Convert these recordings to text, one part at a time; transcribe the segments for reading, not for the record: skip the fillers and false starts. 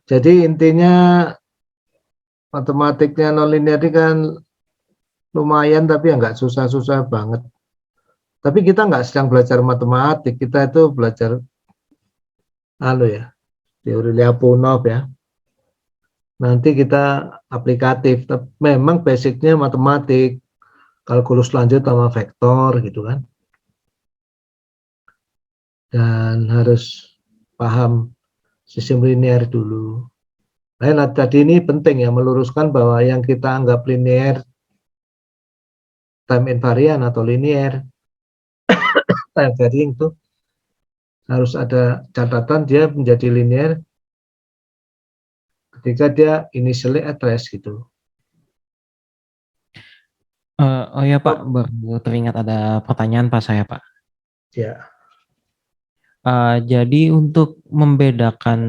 Jadi intinya matematiknya nonlinear ini kan lumayan, tapi ya nggak susah-susah banget. Tapi kita nggak sedang belajar matematik, kita itu belajar teori Lyapunov ya. Nanti kita aplikatif, memang basicnya matematik, kalkulus lanjut sama vektor gitu kan. Dan harus paham sistem linear dulu. Nah, tadi ini penting ya, meluruskan bahwa yang kita anggap linear, time invariant atau linear, time varying itu harus ada catatan dia menjadi linear ketika dia initially at rest gitu. Oh ya Pak, baru teringat ada pertanyaan Pak saya Pak. Ya, Jadi untuk membedakan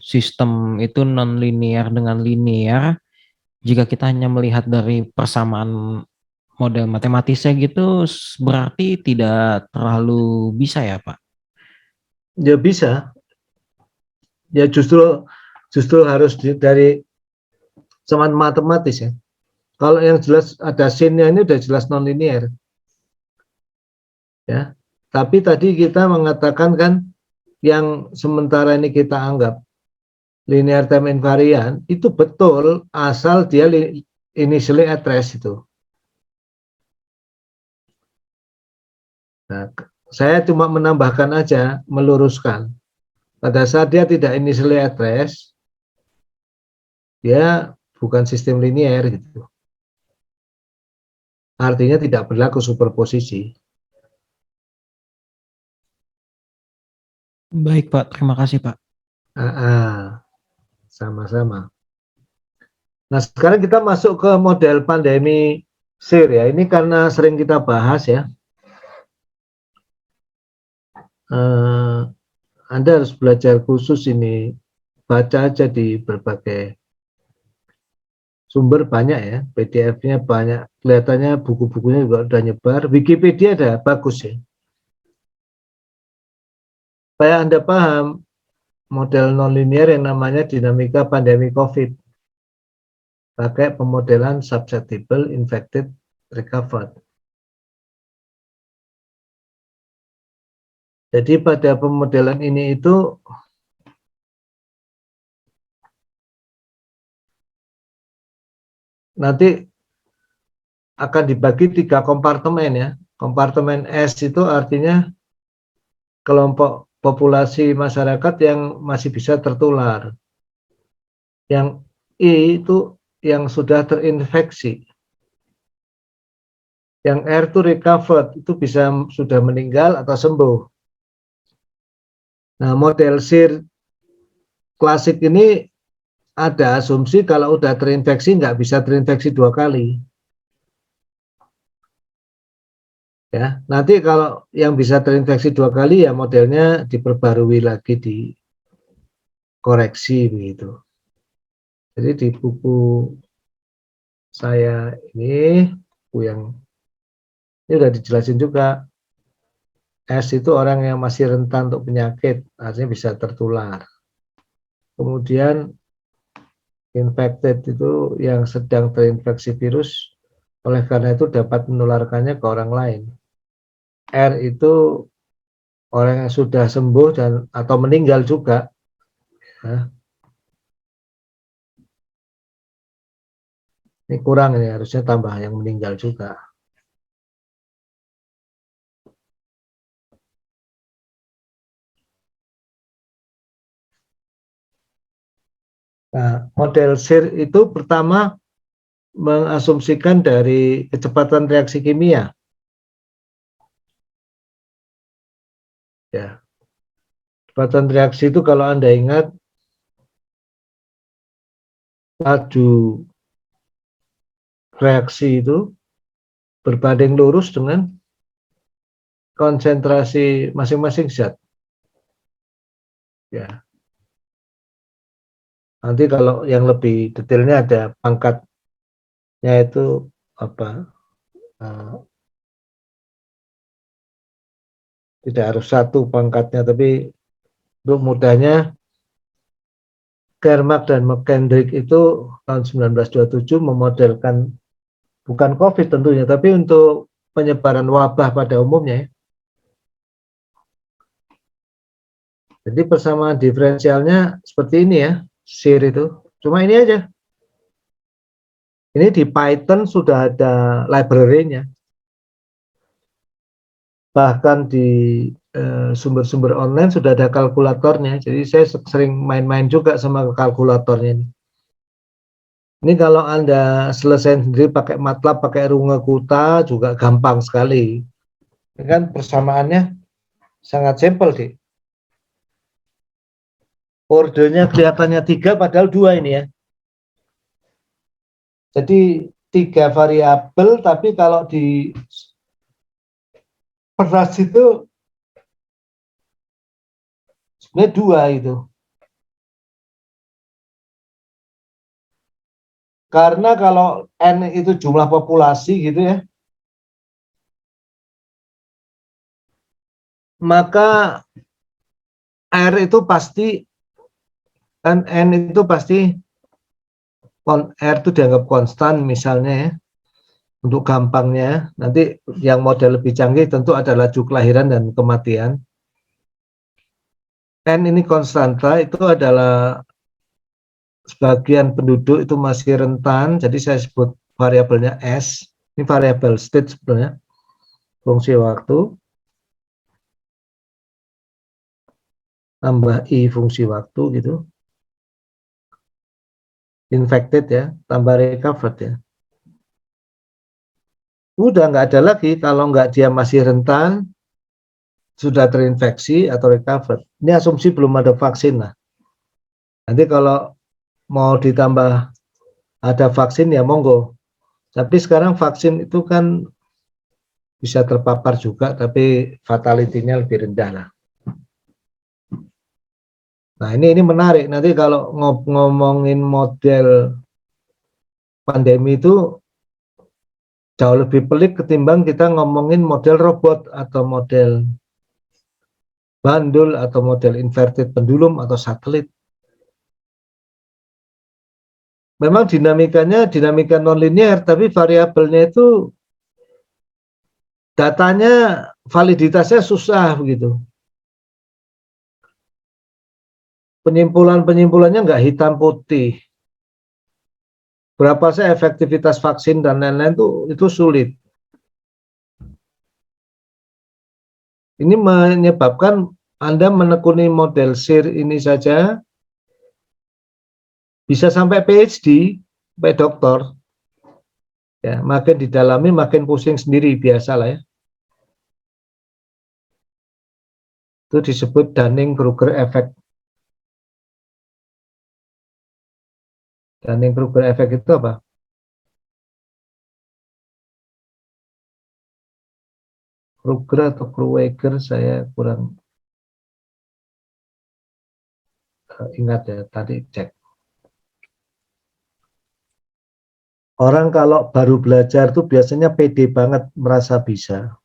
sistem itu non-linear dengan linear, jika kita hanya melihat dari persamaan model matematisnya gitu, berarti tidak terlalu bisa ya Pak? ya bisa. Ya justru harus dari zaman matematis ya. Kalau yang jelas ada sin-nya ini udah jelas non-linear ya. Tapi tadi kita mengatakan kan yang sementara ini kita anggap linear time invariant itu betul asal dia initially at rest itu. Nah, saya cuma menambahkan aja, meluruskan. Pada saat dia tidak initially at rest, dia bukan sistem linear gitu. Artinya tidak berlaku superposisi. Baik Pak, terima kasih Pak. Sama-sama. Nah, sekarang kita masuk ke model pandemi SIR ya. Ini karena sering kita bahas ya. Anda harus belajar khusus ini. Baca aja di berbagai sumber banyak ya. PDF-nya banyak. Kelihatannya buku-bukunya juga udah nyebar. Wikipedia ada, bagus ya. Supaya Anda paham model nonlinear yang namanya dinamika pandemi COVID. Pakai pemodelan susceptible, infected, recovered. Jadi pada pemodelan ini itu nanti akan dibagi 3 kompartemen ya. Kompartemen S itu artinya kelompok populasi masyarakat yang masih bisa tertular. Yang I itu yang sudah terinfeksi. Yang R itu recovered, itu bisa sudah meninggal atau sembuh. Nah, model SIR klasik ini ada asumsi kalau udah terinfeksi nggak bisa terinfeksi 2 kali. Ya, nanti kalau yang bisa terinfeksi 2 kali ya modelnya diperbarui lagi, dikoreksi begitu. Jadi di buku saya ini, buku yang ini udah dijelasin juga, S itu orang yang masih rentan untuk penyakit, artinya bisa tertular. Kemudian infected itu yang sedang terinfeksi virus, oleh karena itu dapat menularkannya ke orang lain. R itu orang yang sudah sembuh dan atau meninggal juga. Nah, ini kurang, ini harusnya tambah yang meninggal juga. Nah, model SIR itu pertama mengasumsikan dari kecepatan reaksi kimia. Ya, kecepatan reaksi itu kalau Anda ingat, laju reaksi itu berbanding lurus dengan konsentrasi masing-masing zat. Ya, nanti kalau yang lebih detailnya ada pangkatnya itu apa? Tidak harus 1 pangkatnya, tapi untuk mudahnya Kermack dan McKendrick itu tahun 1927 memodelkan bukan COVID tentunya, tapi untuk penyebaran wabah pada umumnya. Jadi persamaan diferensialnya seperti ini ya, SIR itu. Cuma ini aja. Ini di Python sudah ada library-nya. Bahkan di sumber-sumber online sudah ada kalkulatornya. Jadi saya sering main-main juga sama kalkulatornya ini. Ini kalau Anda selesai sendiri pakai MATLAB, pakai Runge-Kutta juga gampang sekali. Ini kan persamaannya sangat simpel sih. Ordernya kelihatannya 3 padahal 2 ini ya. Jadi 3 variabel, tapi kalau di peras itu sebenarnya 2 itu. Karena kalau N itu jumlah populasi gitu ya, maka R itu pasti, kan N itu pasti, R itu dianggap konstan misalnya ya, untuk gampangnya. Nanti yang model lebih canggih tentu ada laju kelahiran dan kematian. N ini konstanta, itu adalah sebagian penduduk itu masih rentan, jadi saya sebut variabelnya S. Ini variabel state sebenarnya, fungsi waktu, tambah I fungsi waktu gitu. Infected ya, tambah recovered ya. Udah nggak ada lagi, kalau nggak dia masih rentan, sudah terinfeksi atau recovered. Ini asumsi belum ada vaksin lah. Nanti kalau mau ditambah ada vaksin ya monggo. Tapi sekarang vaksin itu kan bisa terpapar juga, tapi fatality-nya lebih rendah lah. Nah ini menarik, nanti kalau ngomongin model pandemi itu jauh lebih pelik ketimbang kita ngomongin model robot atau model bandul atau model inverted pendulum atau satelit. Memang dinamikanya dinamika nonlinear, tapi variabelnya itu datanya validitasnya susah begitu. Penyimpulannya nggak hitam putih. Berapa sih efektivitas vaksin dan lain-lain itu sulit. Ini menyebabkan Anda menekuni model SIR ini saja bisa sampai PhD, sampai doktor. Ya, makin didalami makin pusing sendiri, biasa lah ya. Itu disebut Dunning-Kruger effect. Dunning-Kruger effect itu apa? Kruger atau Krueger saya kurang ingat ya, tadi cek. Orang kalau baru belajar tuh biasanya pede banget merasa bisa.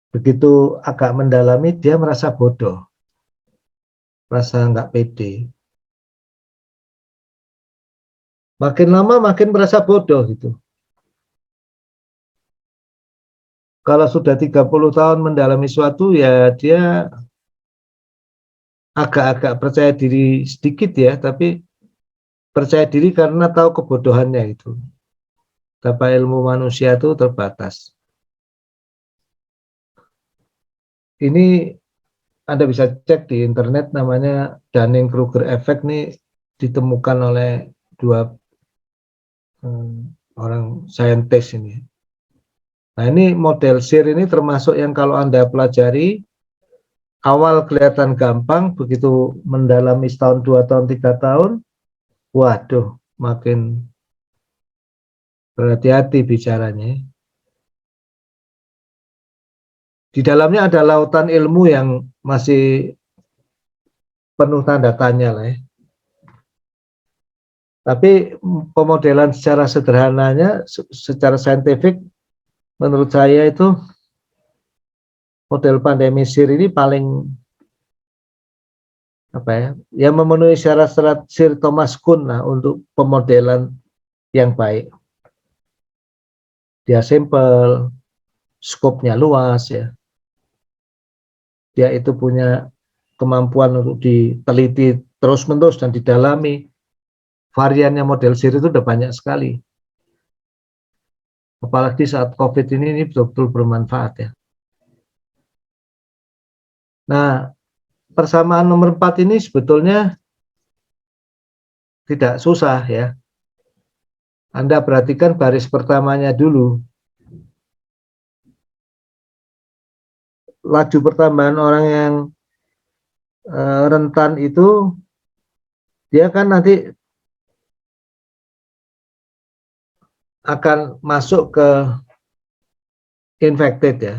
Begitu agak mendalami dia merasa bodoh, merasa nggak pede. Makin lama makin merasa bodoh gitu. Kalau sudah 30 tahun mendalami suatu ya dia agak-agak percaya diri sedikit ya, tapi percaya diri karena tahu kebodohannya itu. Tapi ilmu manusia itu terbatas. Ini Anda bisa cek di internet, namanya Dunning-Kruger effect, nih ditemukan oleh dua orang saintis ini. Nah ini model SIR ini termasuk yang kalau Anda pelajari, awal kelihatan gampang, begitu mendalami setahun, 2 tahun, 3 tahun, waduh makin berhati-hati bicaranya. Di dalamnya ada lautan ilmu yang masih penuh tanda tanya lah ya. Tapi pemodelan secara sederhananya, secara saintifik, menurut saya itu model pandemi SIR ini paling apa ya, yang memenuhi syarat-syarat Sir Thomas Kuhn lah untuk pemodelan yang baik. Dia simple, skopnya luas ya. Dia itu punya kemampuan untuk diteliti terus-menerus dan didalami. Variannya model SIR itu udah banyak sekali. Apalagi saat COVID ini betul-betul bermanfaat ya. Nah, persamaan nomor 4 ini sebetulnya tidak susah ya. Anda perhatikan baris pertamanya dulu. Laju pertambahan orang yang rentan itu, dia kan nanti akan masuk ke infected ya.